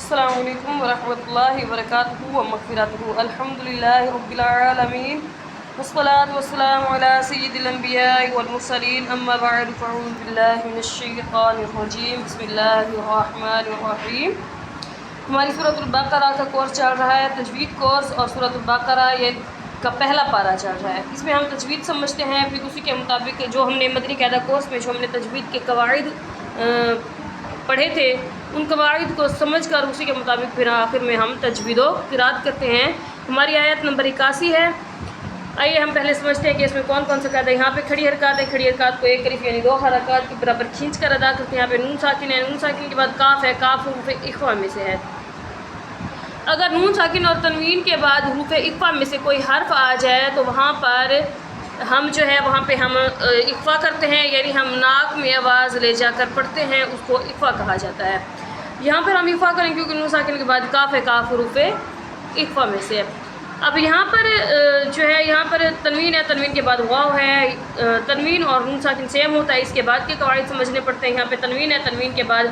السلام علیکم ورحمۃ اللہ وبرکاتہ ومغفراتہ الحمدللہ رب العالمین والصلاة والسلام علی سید الانبیاء والمرسلین اما بعد فاعوذ باللہ من الشیطان الرجیم بسم اللہ الرحمن الرحیم۔ ہماری سورۃ البقرہ کا کورس چل رہا ہے، تجوید کورس، اور سورۃ البقرہ یہ کا پہلا پارہ چل رہا ہے۔ اس میں ہم تجوید سمجھتے ہیں، پھر اسی کے مطابق جو ہم نے مدنی قاعدہ کورس میں جو ہم نے تجوید کے قواعد پڑھے تھے ان قواعد کو سمجھ کر اسی کے مطابق پھر آخر میں ہم تجوید و قرات کرتے ہیں۔ ہماری آیت نمبر 81 ہے۔ آئیے ہم پہلے سمجھتے ہیں کہ اس میں کون کون سا قاعدہ ہے۔ یہاں پہ کھڑی حرکات ہے، کھڑی حرکات کو ایک الف یعنی 2 حرکات کے برابر کھینچ کر ادا کرتے ہیں۔ یہاں پہ نون ساکن ہے، نون ساکن کے بعد کاف ہے، کاف حروف اخفا میں سے ہے۔ اگر نون ساکن اور تنوین کے بعد حروف اخفا میں سے کوئی حرف آ جائے تو وہاں پر ہم جو ہے وہاں پہ ہم اخفا کرتے ہیں، یعنی ہم ناک میں آواز لے جا کر پڑھتے ہیں، اس کو اخفا کہا جاتا ہے۔ یہاں پر ہم اخفا کریں کیونکہ نون ساکن کے بعد کاف ہے، کاف حروف اخفا میں سے ہے۔ اب یہاں پر جو ہے یہاں پر تنوین ہے، تنوین کے بعد واو ہے۔ تنوین اور نون ساکن سیم ہوتا ہے، اس کے بعد کے قواعد سمجھنے پڑتے ہیں۔ یہاں پہ تنوین ہے، تنوین کے بعد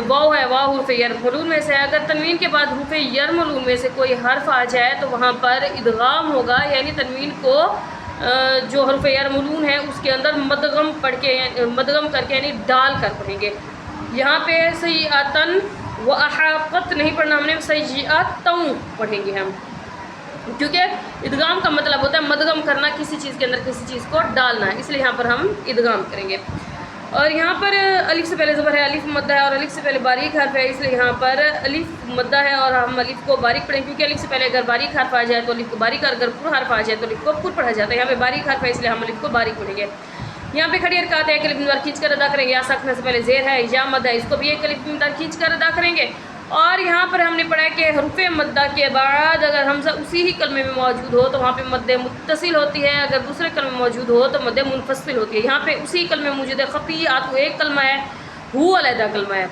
واو ہے، واو حروف یرملون میں سے ہے۔ اگر تنوین کے بعد حروف یرملون میں سے کوئی حرف آ جائے تو وہاں پر ادغام ہوگا، یعنی تنوین کو جو حروف یرملون ہے اس کے اندر مدغم کر کے یعنی ڈال کر پڑھیں گے۔ یہاں پہ سیئاتن و احاقت نہیں پڑھنا ہم نے، سیئاتن پڑھیں گے ہم، کیونکہ ادغام کا مطلب ہوتا ہے مدغم کرنا، کسی چیز کے اندر کسی چیز کو ڈالنا ہے، اس لیے یہاں پر ہم ادغام کریں گے۔ اور یہاں پر الف سے پہلے زبر ہے، الف مدہ ہے، اور الف سے پہلے باریک حرف ہے، اس لیے یہاں پر الف مدہ ہے اور ہم الف کو باریک پڑھیں، کیونکہ الف سے پہلے اگر باریک حرف آ جائے تو الف کو باریک، اگر پر حرف آ جائے تو الف کو پر پڑھا جاتا ہے۔ یہاں پہ باریک حرف ہے اس لیے ہم الف کو باریک پڑھیں گے۔ یہاں پہ کھڑی حرکات ہے، ایک الف مدار کھینچ کر ادا کریں گے، یا ساکنہ سے پہلے زیر ہے، یا مدہ، اس کو بھی ایک الف مدار کھینچ کر ادا کریں گے۔ اور یہاں پر ہم نے پڑھا ہے کہ حروف مدہ کے بعد اگر حمزہ اسی ہی کلمے میں موجود ہو تو وہاں پہ مد متصل ہوتی ہے، اگر دوسرے کلمے میں موجود ہو تو مد منفصل ہوتی ہے۔ یہاں پہ اسی کلمے میں موجود ہے، خطیئات ایک کلمہ ہے، ہو علیحدہ کلمہ ہے،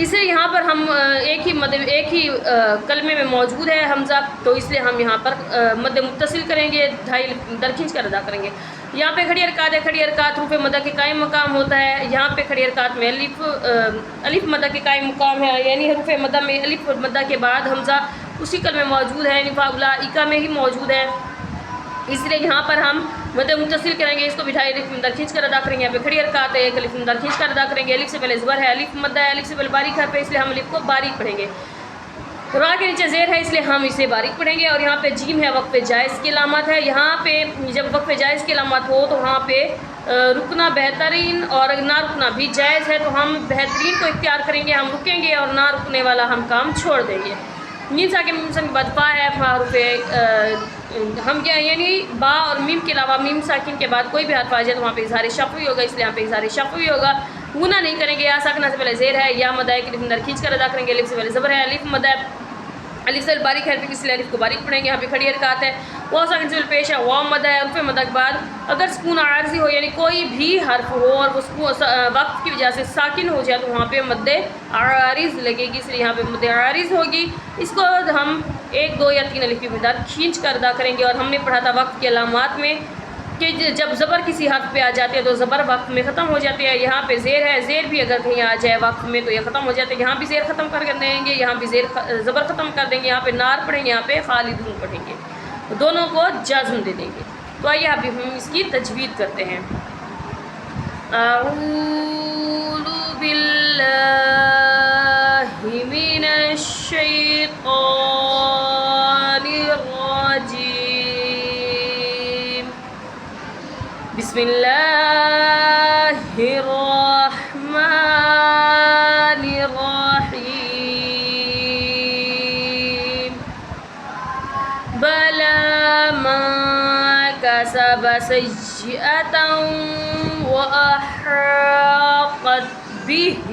اسے یہاں پر ہم ایک ہی کلمے میں موجود ہے حمزہ، تو اس لیے ہم یہاں پر مد متصل کریں گے، ڈھائی در کھینچ کر ادا کریں گے۔ یہاں پہ کھڑی حرکات ہے، کھڑی حرکات حروف مدہ کے قائم مقام ہوتا ہے۔ یہاں پہ کھڑی حرکات میں الف مدہ کے قائم مقام ہے، یعنی حروف مدہ میں الف مدہ کے بعد حمزہ اسی کلمے موجود ہے، یعنی فاولائکا میں ہی موجود ہے، اس لیے یہاں پر ہم مد متصل کریں گے، اس کو بٹھائی الف مدار کھینچ کر ادا کریں گے۔ یہاں پہ کھڑی حرکات ہے، ایک الف مدار کھینچ کر ادا کریں گے، الف سے پہلے زبر ہے، الف مدہ ہے، الف سے پہلے باریک حرف ہے، اس لیے ہم الف کو باریک پڑھیں گے۔ را کے نیچے زیر ہے اس لیے ہم اسے باریک پڑھیں گے۔ اور یہاں پہ جیم ہے، وقف جائز کی علامت ہے۔ یہاں پہ جب وقف جائز کی علامت ہو تو وہاں پہ رکنا بہترین اور نہ رکنا بھی جائز ہے، تو ہم بہترین کو اختیار کریں گے، ہم رکیں گے، اور نہ رکنے والا ہم کام چھوڑ دیں گے۔ میم ساکن میم کے بعد فا ہے، فا حروف ہم کیا یعنی با اور میم کے علاوہ میم ساکن کے بعد کوئی بھی حرف آ جائے تو وہاں پہ اظہار شفوی ہوگا، اس لیے یہاں پہ اظہار شفوی ہوگا، غنہ نہیں کریں گے۔ یا ساکنہ سے پہلے زیر ہے، یا مدہ ہے، الف مدار کھینچ کر ادا کریں گے، الف سے پہلے زبر ہے، الف مدہ الف سے باریک ہے اس لیے الف کو باریک پڑھیں گے۔ یہاں پہ کھڑی حرکات ہے، واو ساکن سے پیش ہے، واو مدہ ہے، حروف مدہ کے بعد اگر سکون عارضی ہو یعنی کوئی بھی حرف ہو اور وہ سکون وقت کی وجہ سے ساکن ہو جائے تو وہاں پہ مد عارض لگے گی، اس لیے یہاں پہ مد عارض ہوگی، اس کو ہم 1 2 یا 3 الف کی مقدار کھینچ کر ادا کریں گے۔ اور ہم نے پڑھا تھا وقت کی علامات میں کہ جب زبر کسی حرف پہ آ جاتی ہے تو زبر وقت میں ختم ہو جاتی ہے۔ یہاں پہ زیر ہے، زیر بھی اگر کہیں آ جائے وقت میں تو یہ ختم ہو جاتے ہیں، یہاں بھی زیر ختم کر دیں گے، یہاں بھی زبر ختم کر دیں گے، یہاں پہ نار پڑھیں گے، یہاں پہ خالدون پڑھیں گے، دونوں کو جزم دے دیں گے۔ تو آئیے ابھی ہم اس کی تجوید کرتے ہیں۔ اعوذ باللہ من الشیطان الرجیم، بسم اللہ الرحمن الرحیم، بلا من کسب سیئۃ وأحاطت به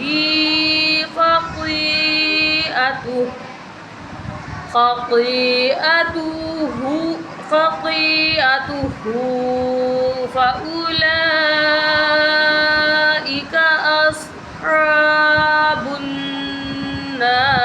خطيئته فأولئك أصحاب النار